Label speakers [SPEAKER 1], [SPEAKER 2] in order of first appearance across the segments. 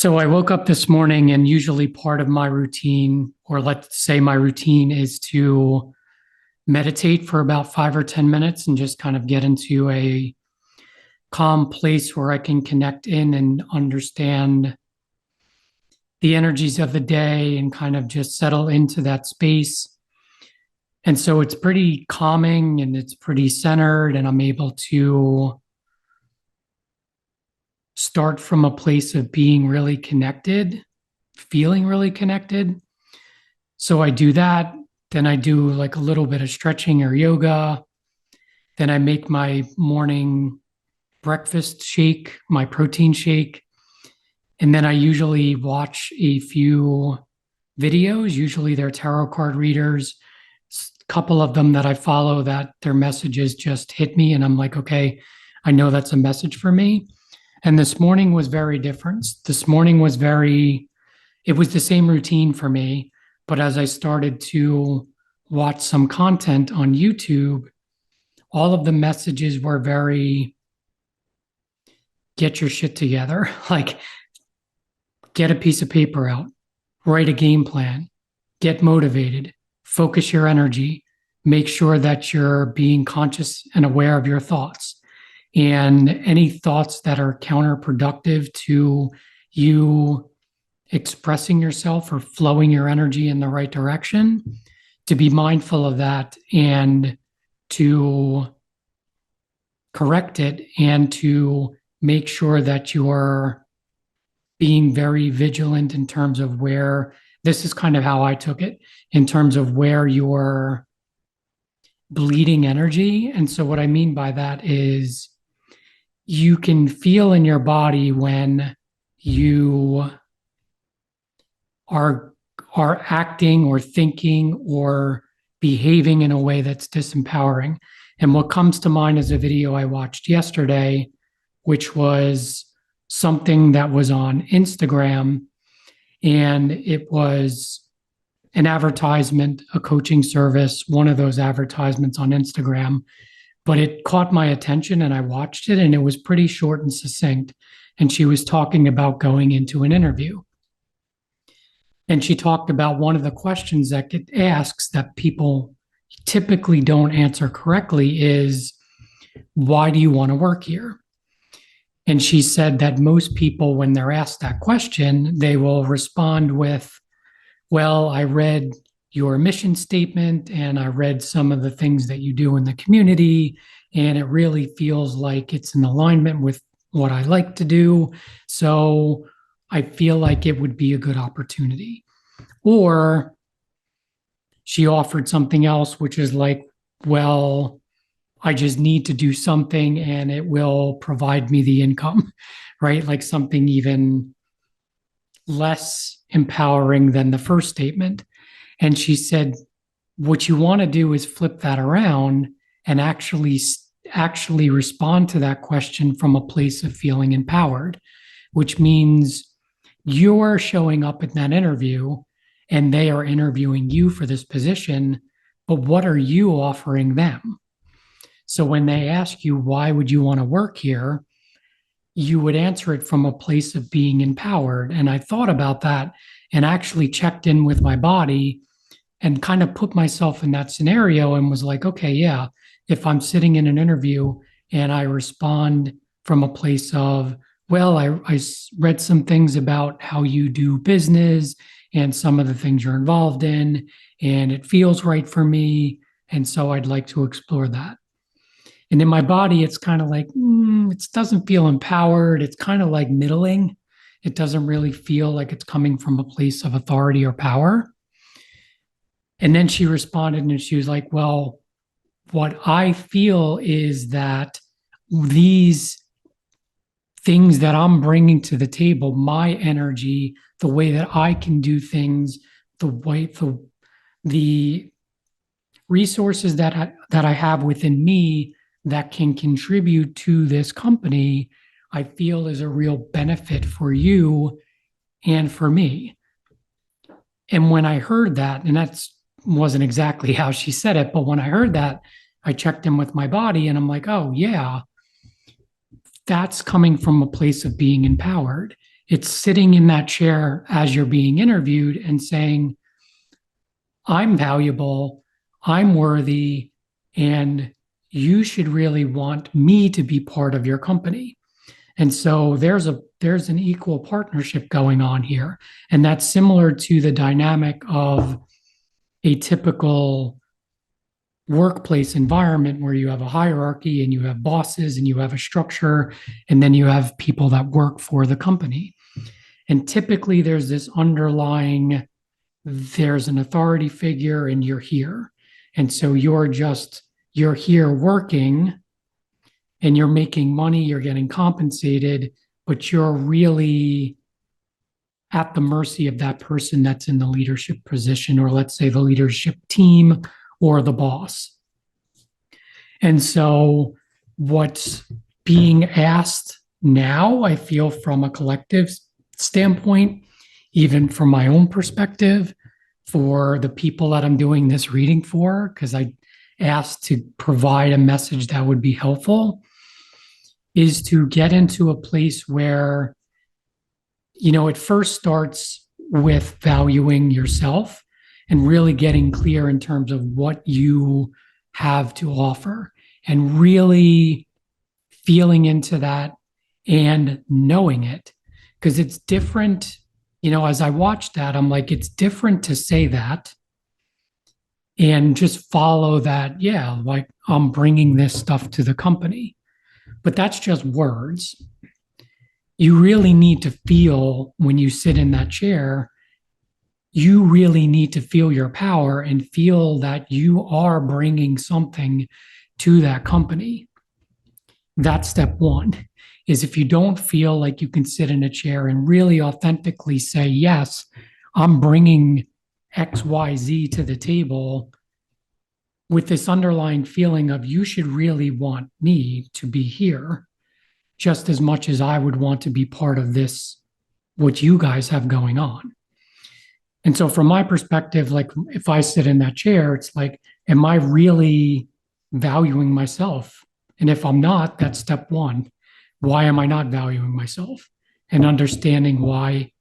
[SPEAKER 1] So I woke up this morning, and usually part of my routine, or let's say my routine, is to meditate for about 5 or 10 minutes and just kind of get into a calm place where I can connect in and understand the energies of the day and kind of just settle into that space. And so it's pretty calming and it's pretty centered, and I'm able to start from a place of being really connected, feeling really connected. So I do that. Then I do like a little bit of stretching or yoga. Then I make my morning breakfast shake, my protein shake. And then I usually watch a few videos. Usually they're tarot card readers. A couple of them that I follow that their messages just hit me. And I'm like, okay, I know that's a message for me. And this morning was very different. This morning was it was the same routine for me. But as I started to watch some content on YouTube, all of the messages were very get your shit together. Like, get a piece of paper out, write a game plan, get motivated, focus your energy, make sure that you're being conscious and aware of your thoughts. And any thoughts that are counterproductive to you expressing yourself or flowing your energy in the right direction, to be mindful of that and to correct it, and to make sure that you are being very vigilant in terms of where this is kind of how I took it, in terms of where you're bleeding energy. And so what I mean by that is you can feel in your body when you are acting or thinking or behaving in a way that's disempowering. And what comes to mind is a video I watched yesterday, which was something that was on Instagram, and it was an advertisement, a coaching service, one of those advertisements on Instagram. But it caught my attention and I watched it, and it was pretty short and succinct. And she was talking about going into an interview. And she talked about one of the questions that get asked that people typically don't answer correctly is, why do you want to work here? And she said that most people, when they're asked that question, they will respond with, well, I read your mission statement and I read some of the things that you do in the community, and it really feels like it's in alignment with what I like to do. So I feel like it would be a good opportunity. Or she offered something else, which is like, well, I just need to do something and it will provide me the income, right? Like something even less empowering than the first statement. And she said, what you want to do is flip that around and actually respond to that question from a place of feeling empowered, which means you're showing up in that interview and they are interviewing you for this position, but what are you offering them? So when they ask you, why would you want to work here? You would answer it from a place of being empowered. And I thought about that and actually checked in with my body and kind of put myself in that scenario and was like, okay, yeah, if I'm sitting in an interview and I respond from a place of, well, I read some things about how you do business and some of the things you're involved in, and it feels right for me. And so I'd like to explore that. And in my body, it's kind of like, it doesn't feel empowered. It's kind of like middling. It doesn't really feel like it's coming from a place of authority or power. And then she responded and she was like, well, what I feel is that these things that I'm bringing to the table, my energy, the way that I can do things, the resources that I have within me that can contribute to this company, I feel is a real benefit for you and for me. And when I heard that, and that wasn't exactly how she said it, but when I heard that, I checked in with my body and I'm like, oh, yeah, that's coming from a place of being empowered. It's sitting in that chair as you're being interviewed and saying, I'm valuable, I'm worthy, and you should really want me to be part of your company. And so there's an equal partnership going on here. And that's similar to the dynamic of a typical workplace environment where you have a hierarchy and you have bosses and you have a structure and then you have people that work for the company. And typically there's this underlying, there's an authority figure and you're here. And so you're here working and you're making money, you're getting compensated, but you're really at the mercy of that person that's in the leadership position, or let's say the leadership team or the boss. And so, what's being asked now, I feel from a collective standpoint, even from my own perspective, for the people that I'm doing this reading for, because I asked to provide a message that would be helpful, is to get into a place where, it first starts with valuing yourself and really getting clear in terms of what you have to offer and really feeling into that and knowing it. Because it's different, as I watch that, I'm like, it's different to say that and just follow that. Yeah, like I'm bringing this stuff to the company, but that's just words. You really need to feel when you sit in that chair, you really need to feel your power and feel that you are bringing something to that company. That's step one. Is if you don't feel like you can sit in a chair and really authentically say, yes, I'm bringing XYZ to the table with this underlying feeling of you should really want me to be here just as much as I would want to be part of this, what you guys have going on. And so, from my perspective, like if I sit in that chair, it's like, am I really valuing myself? And if I'm not, that's step one. Why am I not valuing myself? And understanding why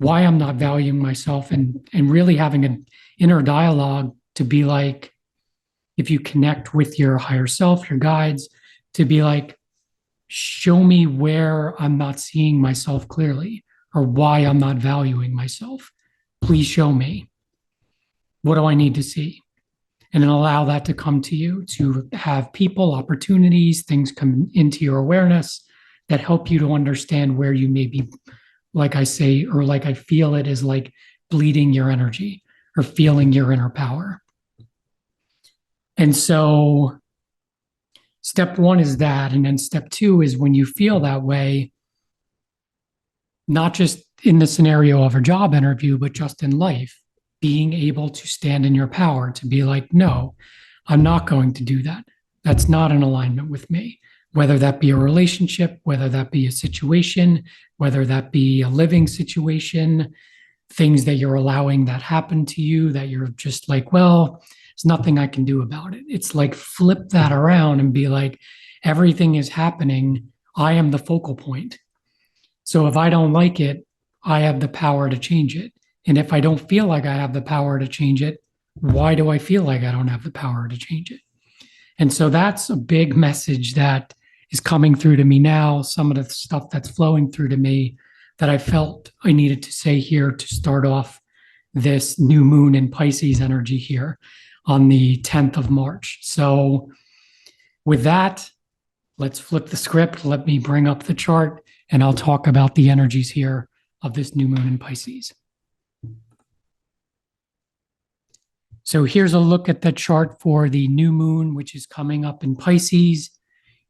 [SPEAKER 1] I'm not valuing myself, and really having an inner dialogue to be like, if you connect with your higher self, your guides, to be like, show me where I'm not seeing myself clearly or why I'm not valuing myself. Please show me. What do I need to see? And then allow that to come to you, to have people, opportunities, things come into your awareness that help you to understand where you may be, like I say, or like I feel it is like bleeding your energy or feeling your inner power. And so step one is that. And then step two is when you feel that way, not just in the scenario of a job interview, but just in life, being able to stand in your power, to be like, no, I'm not going to do that. That's not in alignment with me, whether that be a relationship, whether that be a situation, whether that be a living situation, things that you're allowing that happen to you that you're just like, well, there's nothing I can do about it. It's like flip that around and be like, everything is happening. I am the focal point. So if I don't like it, I have the power to change it. And if I don't feel like I have the power to change it, why do I feel like I don't have the power to change it? And so that's a big message that is coming through to me now. Some of the stuff that's flowing through to me that I felt I needed to say here to start off this new moon in Pisces energy here on the 10th of March. So with that, let's flip the script. Let me bring up the chart and I'll talk about the energies here of this new moon in Pisces. So here's a look at the chart for the new moon, which is coming up in Pisces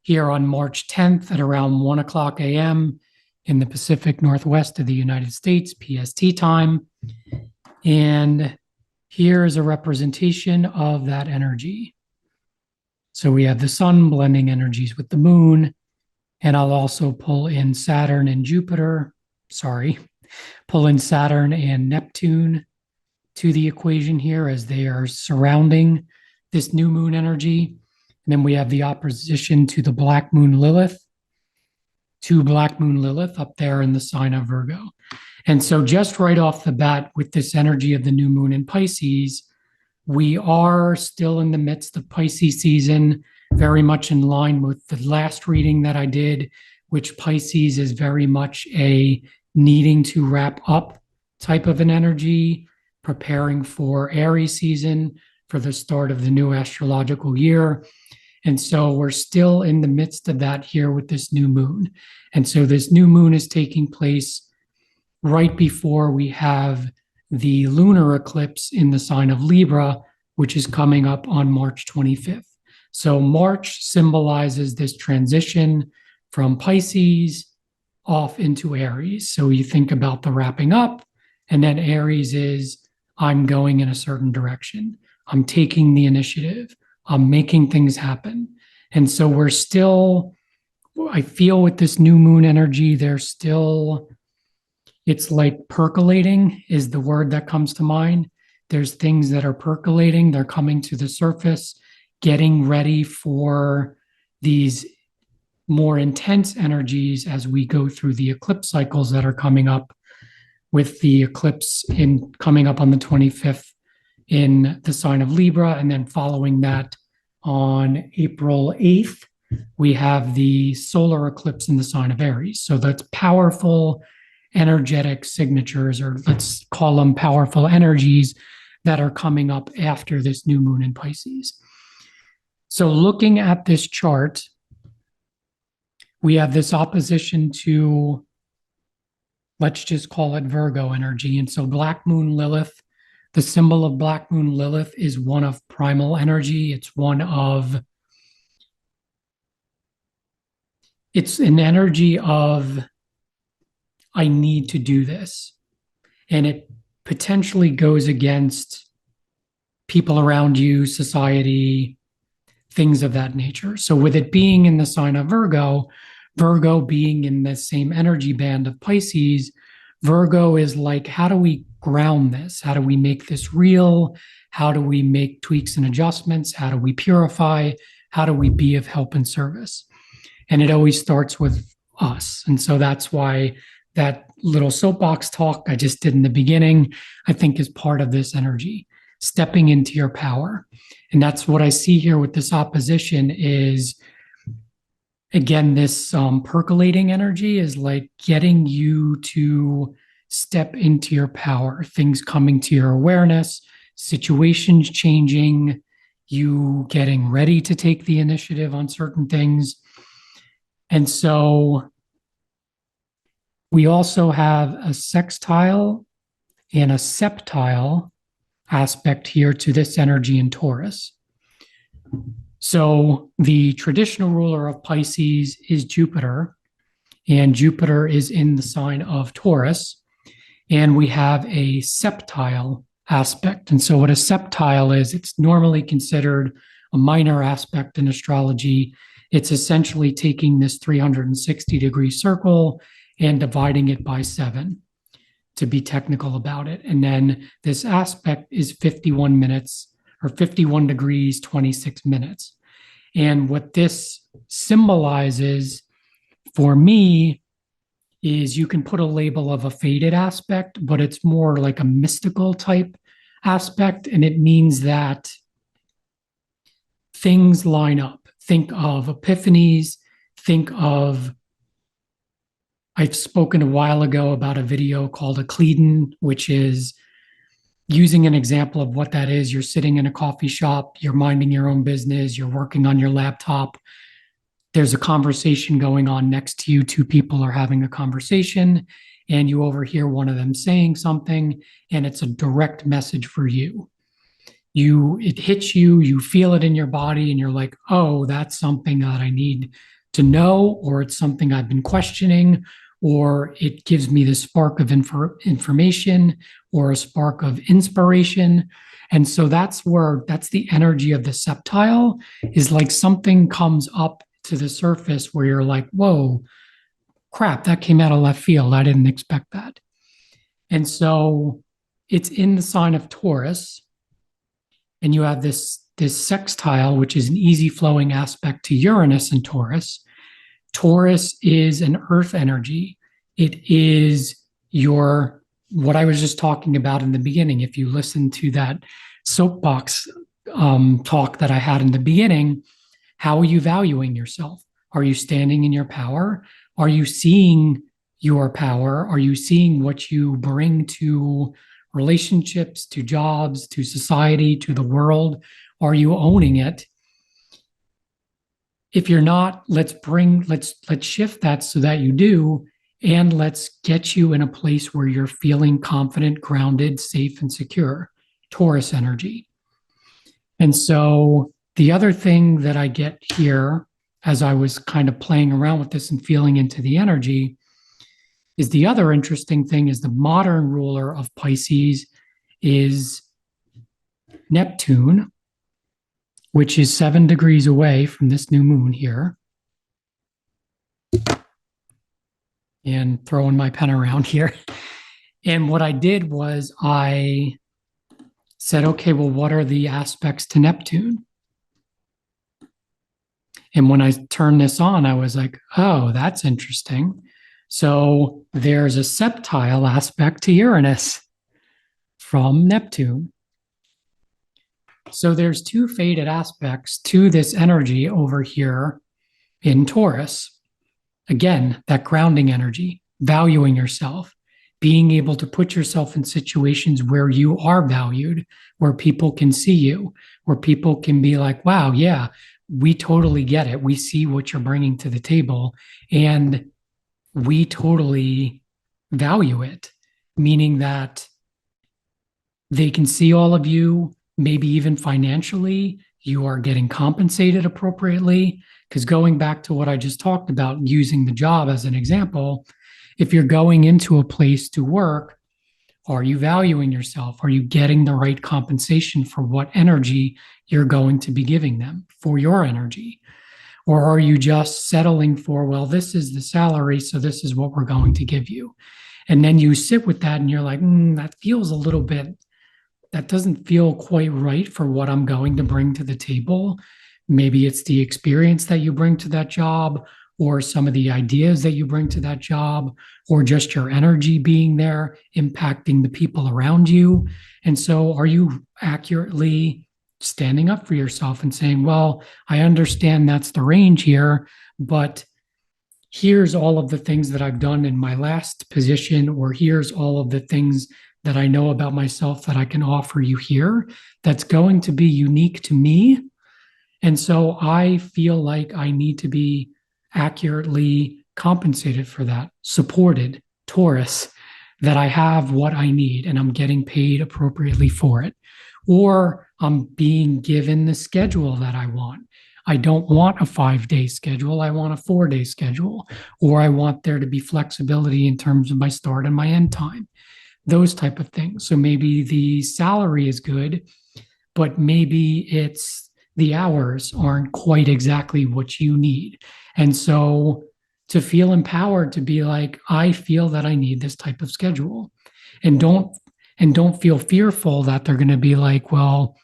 [SPEAKER 1] here on March 10th at around 1 o'clock a.m. in the Pacific Northwest of the United States, PST time. And here is a representation of that energy. So we have the sun blending energies with the moon, and I'll also pull in Saturn and Neptune to the equation here as they are surrounding this new moon energy. And then we have the opposition to the black moon Lilith. to Black Moon Lilith up there in the sign of Virgo. And so, just right off the bat, with this energy of the new moon in Pisces, we are still in the midst of Pisces season, very much in line with the last reading that I did, which Pisces is very much a needing to wrap up type of an energy, preparing for Aries season for the start of the new astrological year. And so we're still in the midst of that here with this new moon. And so this new moon is taking place right before we have the lunar eclipse in the sign of Libra, which is coming up on March 25th. So March symbolizes this transition from Pisces off into Aries. So you think about the wrapping up, and then Aries is I'm going in a certain direction. I'm taking the initiative. I'm making things happen. And so we're still, I feel with this new moon energy, there's still, it's like percolating is the word that comes to mind. There's things that are percolating, they're coming to the surface, getting ready for these more intense energies as we go through the eclipse cycles that are coming up, with the eclipse in coming up on the 25th in the sign of Libra, and then following that on April 8th, we have the solar eclipse in the sign of Aries. So that's powerful energetic signatures, or let's call them powerful energies that are coming up after this new moon in Pisces. So looking at this chart, we have this opposition to, let's just call it Virgo energy. And so Black Moon Lilith, the symbol of Black Moon Lilith is one of primal energy. It's an energy of, I need to do this. And it potentially goes against people around you, society, things of that nature. So with it being in the sign of Virgo, Virgo being in the same energy band of Pisces, Virgo is like, how do we ground this? How do we make this real? How do we make tweaks and adjustments? How do we purify? How do we be of help and service? And it always starts with us. And so that's why that little soapbox talk I just did in the beginning, I think is part of this energy, stepping into your power. And that's what I see here with this opposition is, again, this percolating energy is like getting you to step into your power, things coming to your awareness, situations changing, you getting ready to take the initiative on certain things. And so we also have a sextile and a septile aspect here to this energy in Taurus. So the traditional ruler of Pisces is Jupiter, and Jupiter is in the sign of Taurus, and we have a septile aspect. And so what a septile is, it's normally considered a minor aspect in astrology. It's essentially taking this 360-degree circle and dividing it by 7, to be technical about it. And then this aspect is 51 minutes, or 51 degrees, 26 minutes. And what this symbolizes for me is, you can put a label of a fated aspect, but it's more like a mystical type aspect. And it means that things line up. Think of epiphanies, think of, I've spoken a while ago about a video called Euclidean, which is using an example of what that is. You're sitting in a coffee shop, you're minding your own business, you're working on your laptop. There's a conversation going on next to you. 2 people are having a conversation, and you overhear one of them saying something, and it's a direct message for you. It hits you, you feel it in your body, and you're like, oh, that's something that I need to know, or it's something I've been questioning, or it gives me this spark of information or a spark of inspiration. And so that's the energy of the septile, is like something comes up to the surface where you're like, whoa, crap, that came out of left field. I didn't expect that. And so it's in the sign of Taurus, and you have this sextile, which is an easy flowing aspect to Uranus and Taurus. Taurus is an earth energy. It is your, what I was just talking about in the beginning. If you listen to that soapbox talk that I had in the beginning, how are you valuing yourself? Are you standing in your power? Are you seeing your power? Are you seeing what you bring to relationships, to jobs, to society, to the world? Are you owning it? If you're not, let's shift that so that you do, and let's get you in a place where you're feeling confident, grounded, safe, and secure. Taurus energy. And so the other thing that I get here as I was kind of playing around with this and feeling into the energy is the other interesting thing is the modern ruler of Pisces is Neptune, which is 7 degrees away from this new moon here. And throwing my pen around here. And what I did was I said, okay, well, what are the aspects to Neptune? And when I turned this on, I was like, oh, that's interesting. So there's a septile aspect to Uranus from Neptune. So there's two fated aspects to this energy over here in Taurus. Again, that grounding energy, valuing yourself, being able to put yourself in situations where you are valued, where people can see you, where people can be like, wow, yeah, we totally get it. We see what you're bringing to the table and we totally value it, meaning that they can see all of you, maybe even financially, you are getting compensated appropriately. Because going back to what I just talked about, using the job as an example, if you're going into a place to work, are you valuing yourself? Are you getting the right compensation for what energy you're going to be giving them for your energy? Or are you just settling for, well, this is the salary, so this is what we're going to give you? And then you sit with that and you're like, that feels a little bit, that doesn't feel quite right for what I'm going to bring to the table. Maybe it's the experience that you bring to that job, or some of the ideas that you bring to that job, or just your energy being there, impacting the people around you. And so, are you accurately standing up for yourself and saying, well, I understand that's the range here, but here's all of the things that I've done in my last position, or here's all of the things that I know about myself that I can offer you here that's going to be unique to me. And so I feel like I need to be accurately compensated for that, supported, Taurus, that I have what I need and I'm getting paid appropriately for it. Or I'm being given the schedule that I want. I don't want a 5-day schedule. I want a 4-day schedule, or I want there to be flexibility in terms of my start and my end time, those type of things. So maybe the salary is good, but maybe it's the hours aren't quite exactly what you need. And so to feel empowered to be like, I feel that I need this type of schedule, and don't feel fearful that they're going to be like, well,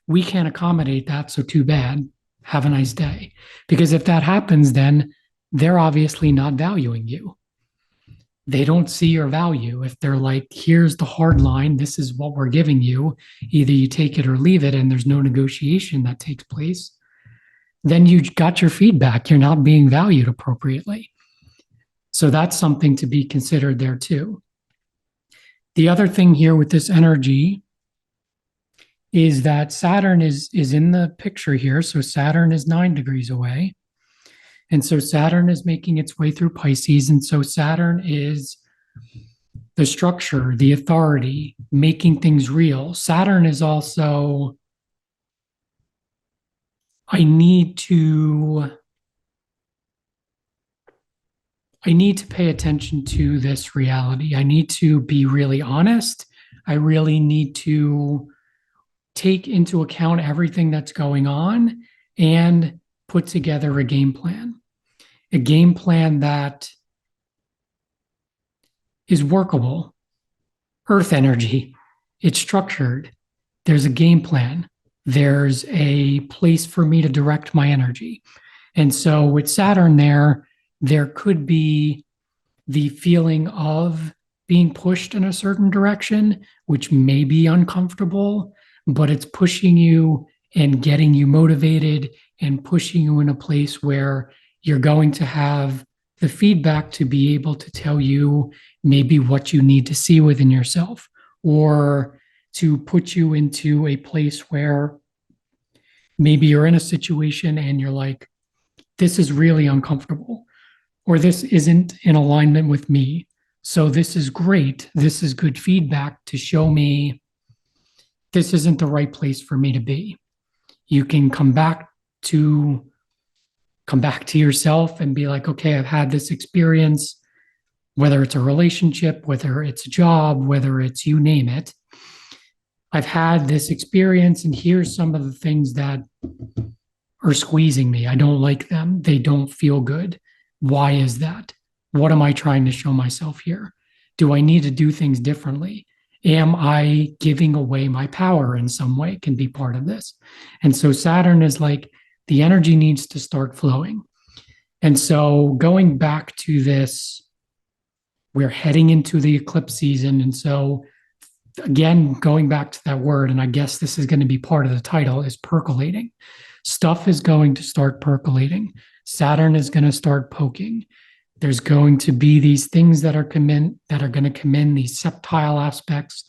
[SPEAKER 1] we can't accommodate that, so too bad. Have a nice day. Because if that happens, then they're obviously not valuing you. They don't see your value. If they're like, here's the hard line, this is what we're giving you, either you take it or leave it, and there's no negotiation that takes place, then you got your feedback. You're not being valued appropriately. So that's something to be considered there too. The other thing here with this energy is that Saturn is in the picture here. So Saturn is 9 degrees away. And so Saturn is making its way through Pisces. And so Saturn is the structure, the authority, making things real. Saturn is also, I need to pay attention to this reality. I need to be really honest. I really need to take into account everything that's going on and put together a game plan that is workable. Earth energy, it's structured. There's a game plan. There's a place for me to direct my energy. And so with Saturn there, there could be the feeling of being pushed in a certain direction, which may be uncomfortable, but it's pushing you and getting you motivated and pushing you in a place where you're going to have the feedback to be able to tell you maybe what you need to see within yourself, or to put you into a place where maybe you're in a situation and you're like, this is really uncomfortable, or this isn't in alignment with me. So this is great. This is good feedback to show me this isn't the right place for me to be. You can to come back to yourself and be like, okay, I've had this experience, whether it's a relationship, whether it's a job, whether it's you name it. I've had this experience, and here's some of the things that are squeezing me. I don't like them. They don't feel good. Why is that? What am I trying to show myself here? Do I need to do things differently? Am I giving away my power in some way? Can be part of this. And so Saturn is like, the energy needs to start flowing. And so going back to this, we're heading into the eclipse season. And so again, going back to that word, and I guess this is going to be part of the title, is percolating. Stuff is going to start percolating. Saturn is going to start poking. There's going to be these things that are going to come in, these subtile aspects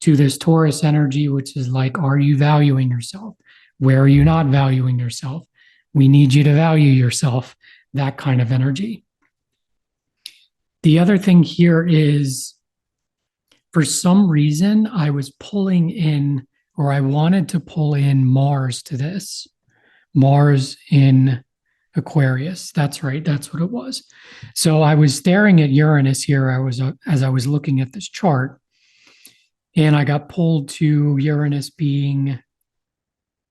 [SPEAKER 1] to this Taurus energy, which is like, are you valuing yourself? Where are you not valuing yourself? We need you to value yourself, that kind of energy. The other thing here is, for some reason, I was pulling in, or I wanted to pull in Mars to this. Mars in Aquarius. That's right. That's what it was. So I was staring at Uranus here. As I was looking at this chart, and I got pulled to Uranus being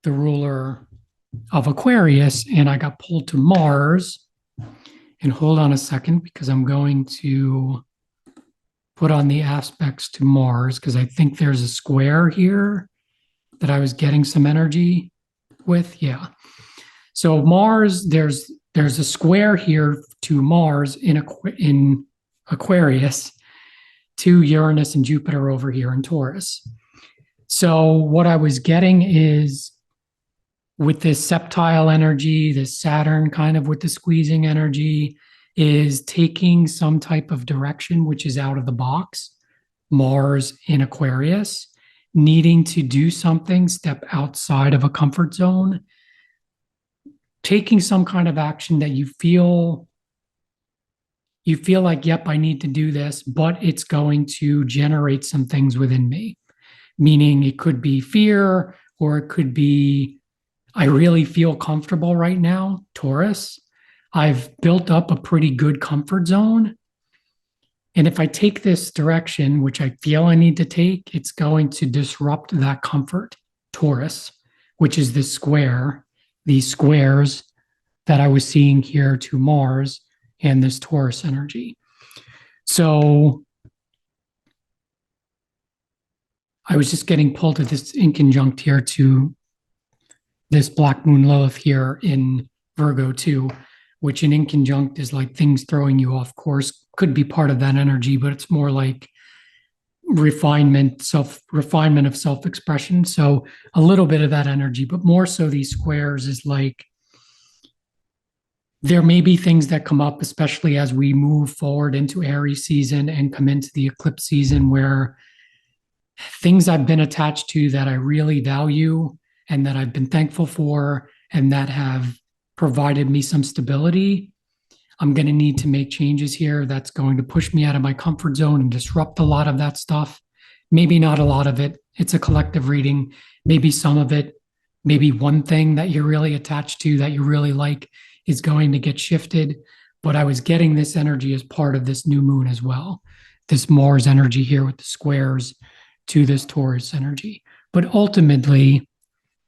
[SPEAKER 1] the ruler of Aquarius, and I got pulled to Mars. And hold on a second, because I'm going to put on the aspects to Mars, because I think there's a square here that I was getting some energy with. Yeah. So Mars, there's a square here to Mars in Aquarius, to Uranus and Jupiter over here in Taurus. So what I was getting is, with this septile energy, this Saturn kind of with the squeezing energy, is taking some type of direction which is out of the box. Mars in Aquarius, needing to do something, step outside of a comfort zone, taking some kind of action that you feel like, yep, I need to do this, but it's going to generate some things within me. Meaning it could be fear, or it could be, I really feel comfortable right now, Taurus. I've built up a pretty good comfort zone. And if I take this direction, which I feel I need to take, it's going to disrupt that comfort, Taurus, which is this square, these squares that I was seeing here to Mars and this Taurus energy. So I was just getting pulled to this in conjunct here to this Black Moon Lilith here in Virgo too, which in inconjunct is like things throwing you off course. Could be part of that energy, but it's more like refinement of self-expression. So a little bit of that energy, but more so these squares is like, there may be things that come up, especially as we move forward into Aries season and come into the eclipse season, where things I've been attached to that I really value and that I've been thankful for and that have provided me some stability, I'm going to need to make changes here. That's going to push me out of my comfort zone and disrupt a lot of that stuff. Maybe not a lot of it. It's a collective reading. Maybe some of it, maybe one thing that you're really attached to that you really like is going to get shifted. But I was getting this energy as part of this new moon as well. This Mars energy here with the squares to this Taurus energy. But ultimately,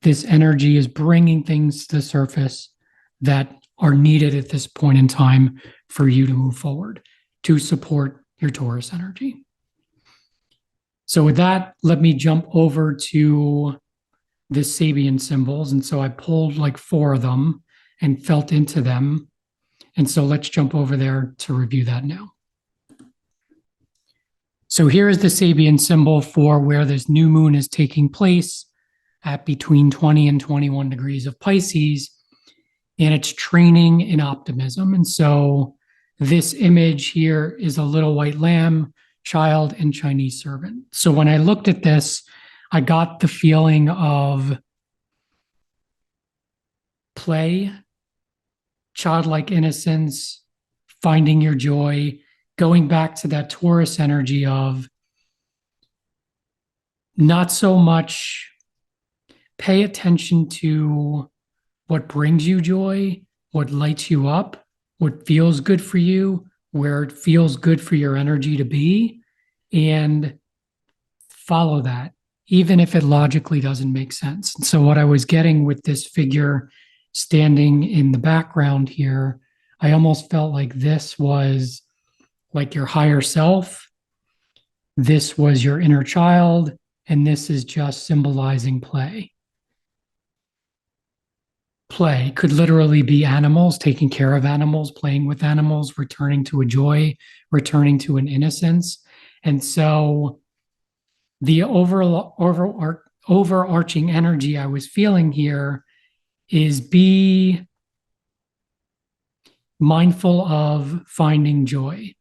[SPEAKER 1] this energy is bringing things to the surface that are needed at this point in time for you to move forward to support your Taurus energy. So with that, let me jump over to the Sabian symbols. And so I pulled like 4 of them and felt into them. And so let's jump over there to review that now. So here is the Sabian symbol for where this new moon is taking place at between 20 and 21 degrees of Pisces. And it's training in optimism. And so this image here is a little white lamb, child, and Chinese servant. So when I looked at this, I got the feeling of play, childlike innocence, finding your joy, going back to that Taurus energy of not so much pay attention to what brings you joy, what lights you up, what feels good for you, where it feels good for your energy to be, and follow that, even if it logically doesn't make sense. And so what I was getting with this figure standing in the background here, I almost felt like this was like your higher self, this was your inner child, and this is just symbolizing play. Play could literally be animals, taking care of animals, playing with animals, returning to a joy, returning to an innocence. And so the overarching energy I was feeling here is be mindful of finding joy,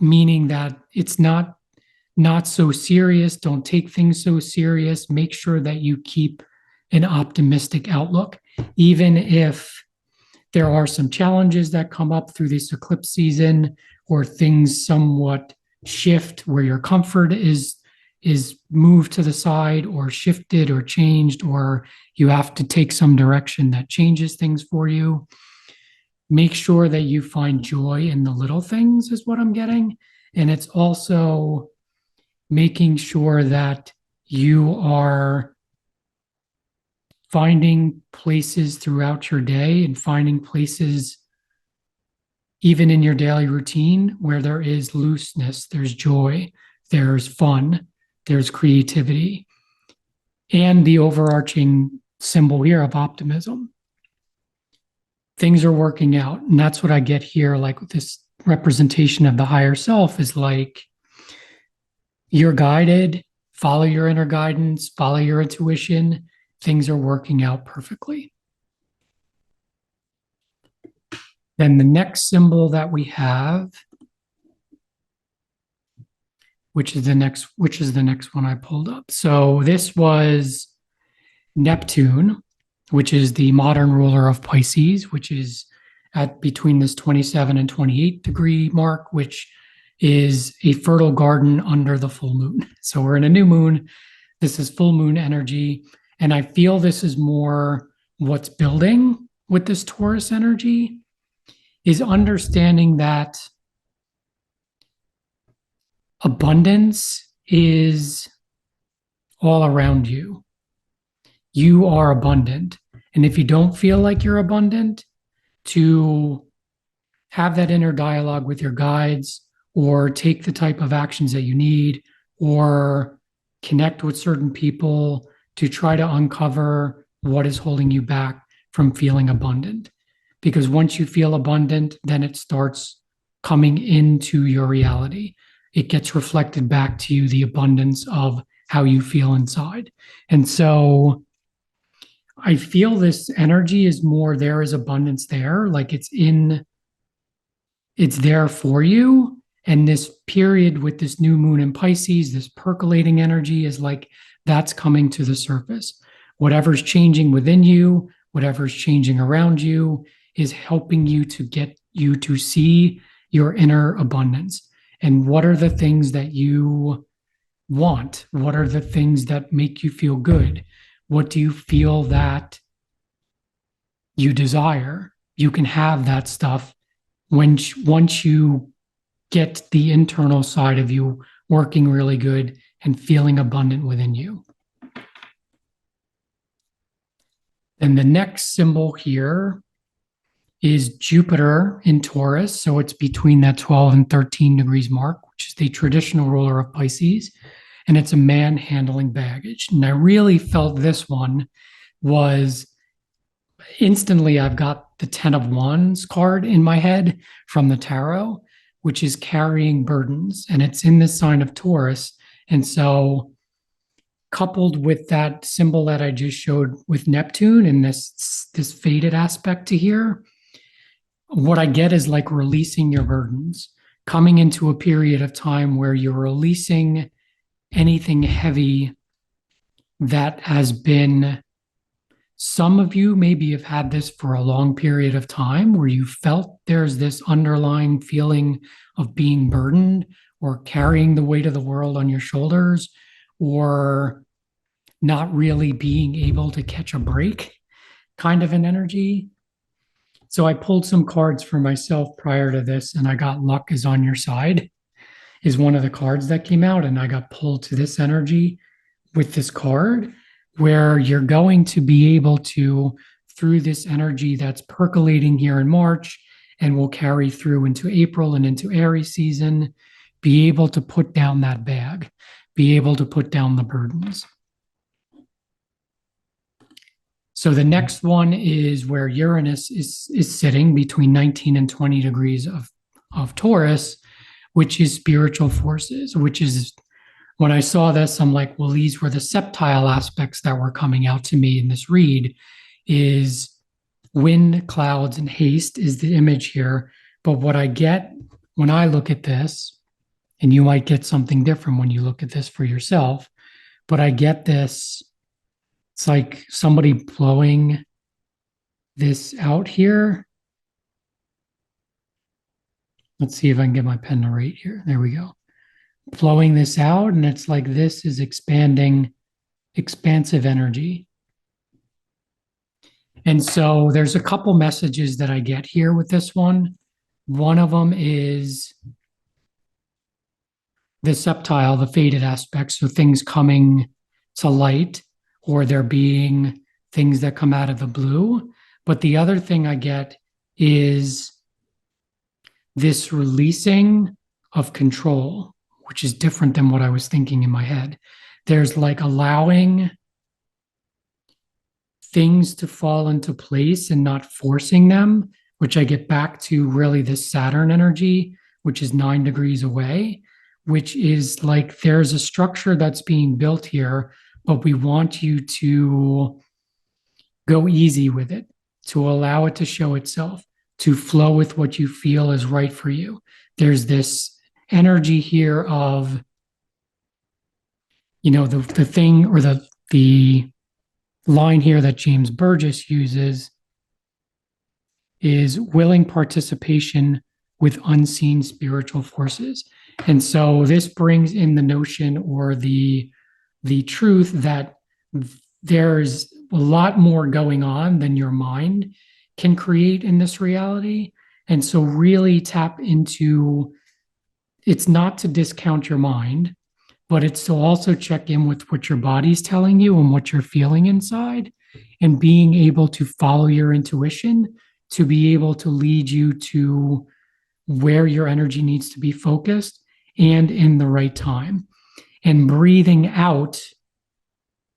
[SPEAKER 1] meaning that it's not so serious. Don't take things so serious. Make sure that you keep an optimistic outlook, even if there are some challenges that come up through this eclipse season, or things somewhat shift where your comfort is moved to the side or shifted or changed, or you have to take some direction that changes things for you. Make sure that you find joy in the little things is what I'm getting. And it's also making sure that you are finding places throughout your day and finding places even in your daily routine where there is looseness, there's joy, there's fun, there's creativity, and the overarching symbol here of optimism. Things are working out. And that's what I get here, like with this representation of the higher self is like, you're guided, follow your inner guidance, follow your intuition. Things are working out perfectly. Then the next symbol that we have, which is the next one I pulled up. So this was Neptune, which is the modern ruler of Pisces, which is at between this 27 and 28 degree mark, which is a fertile garden under the full moon. So we're in a new moon. This is full moon energy. And I feel this is more what's building with this Taurus energy is understanding that abundance is all around you. You are abundant. And if you don't feel like you're abundant, to have that inner dialogue with your guides, or take the type of actions that you need, or connect with certain people to try to uncover what is holding you back from feeling abundant. Because once you feel abundant, then it starts coming into your reality. It gets reflected back to you, the abundance of how you feel inside. And so I feel this energy is more, there is abundance there, like it's there for you. And this period with this new moon in Pisces, this percolating energy is like, that's coming to the surface. Whatever's changing within you, whatever's changing around you is helping you to get you to see your inner abundance. And what are the things that you want? What are the things that make you feel good? What do you feel that you desire? You can have that stuff once you get the internal side of you working really good and feeling abundant within you. Then the next symbol here is Jupiter in Taurus. So it's between that 12 and 13 degrees mark, which is the traditional ruler of Pisces. And it's a man handling baggage. And I really felt this one was instantly I've got the 10 of Wands card in my head from the tarot, which is carrying burdens, and it's in the sign of Taurus. And so, coupled with that symbol that I just showed with Neptune and this faded aspect to here, what I get is like releasing your burdens, coming into a period of time where you're releasing anything heavy that has been. Some of you maybe have had this for a long period of time where you felt there's this underlying feeling of being burdened or carrying the weight of the world on your shoulders or not really being able to catch a break, kind of an energy. So I pulled some cards for myself prior to this, and I got luck is on your side, is one of the cards that came out. And I got pulled to this energy with this card where you're going to be able to, through this energy that's percolating here in March and will carry through into April and into Aries season, be able to put down that bag, be able to put down the burdens. So the next one is where Uranus is sitting between 19 and 20 degrees of Taurus, which is spiritual forces, which is, when I saw this, I'm like, well, these were the septile aspects that were coming out to me in this read. Is wind, clouds, and haste is the image here. But what I get when I look at this, and you might get something different when you look at this for yourself, but I get this, it's like somebody blowing this out here. Let's see if I can get my pen to write here. There we go. Flowing this out, and it's like this is expanding, expansive energy. And so there's a couple messages that I get here with this one. One of them is the septile, the faded aspects, so things coming to light, or there being things that come out of the blue. But the other thing I get is this releasing of control, which is different than what I was thinking in my head. There's like allowing things to fall into place and not forcing them, which I get back to really this Saturn energy, which is 9 degrees away, which is like there's a structure that's being built here, but we want you to go easy with it, to allow it to show itself, to flow with what you feel is right for you. There's this energy here of, the thing, or the line here that James Burgess uses is willing participation with unseen spiritual forces. And so this brings in the notion, or the truth, that there's a lot more going on than your mind can create in this reality. And so really tap into, it's not to discount your mind, but it's to also check in with what your body's telling you and what you're feeling inside, and being able to follow your intuition to be able to lead you to where your energy needs to be focused and in the right time. And breathing out,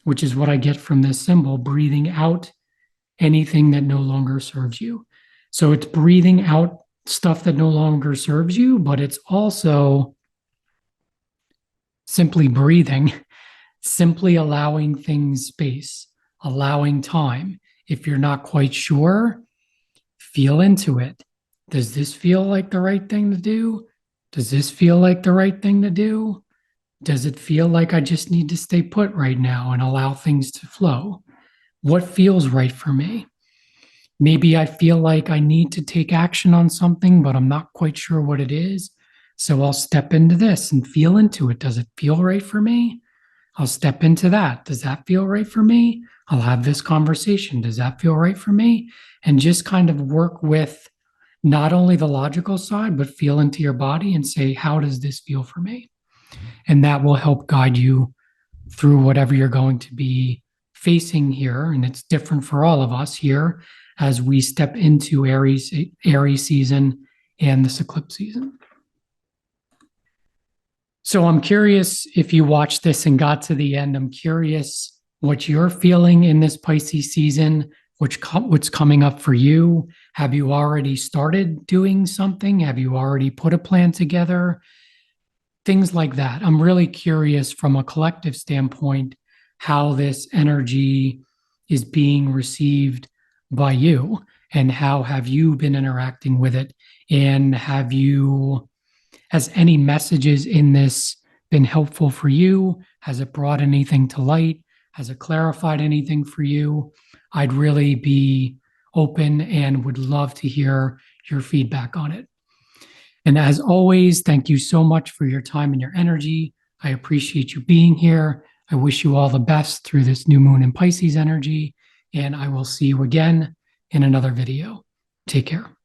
[SPEAKER 1] which is what I get from this symbol, breathing out anything that no longer serves you. So it's breathing out stuff that no longer serves you, but it's also simply breathing, simply allowing things space, allowing time. If you're not quite sure, feel into it. Does this feel like the right thing to do? Does this feel like the right thing to do? Does it feel like I just need to stay put right now and allow things to flow? What feels right for me? Maybe I feel like I need to take action on something, but I'm not quite sure what it is. So I'll step into this and feel into it. Does it feel right for me? I'll step into that. Does that feel right for me? I'll have this conversation. Does that feel right for me? And just kind of work with not only the logical side, but feel into your body and say, how does this feel for me? And that will help guide you through whatever you're going to be facing here. And it's different for all of us here as we step into Aries season and this eclipse season. So I'm curious, if you watched this and got to the end, I'm curious what you're feeling in this Pisces season, what's coming up for you. Have you already started doing something? Have you already put a plan together? Things like that. I'm really curious from a collective standpoint how this energy is being received by you, and how have you been interacting with it, and has any messages in this been helpful for you? Has it brought anything to light? Has it clarified anything for you? I'd really be open and would love to hear your feedback on it. And as always, thank you so much for your time and your energy. I appreciate you being here. I wish you all the best through this new moon in Pisces energy, and I will see you again in another video. Take care.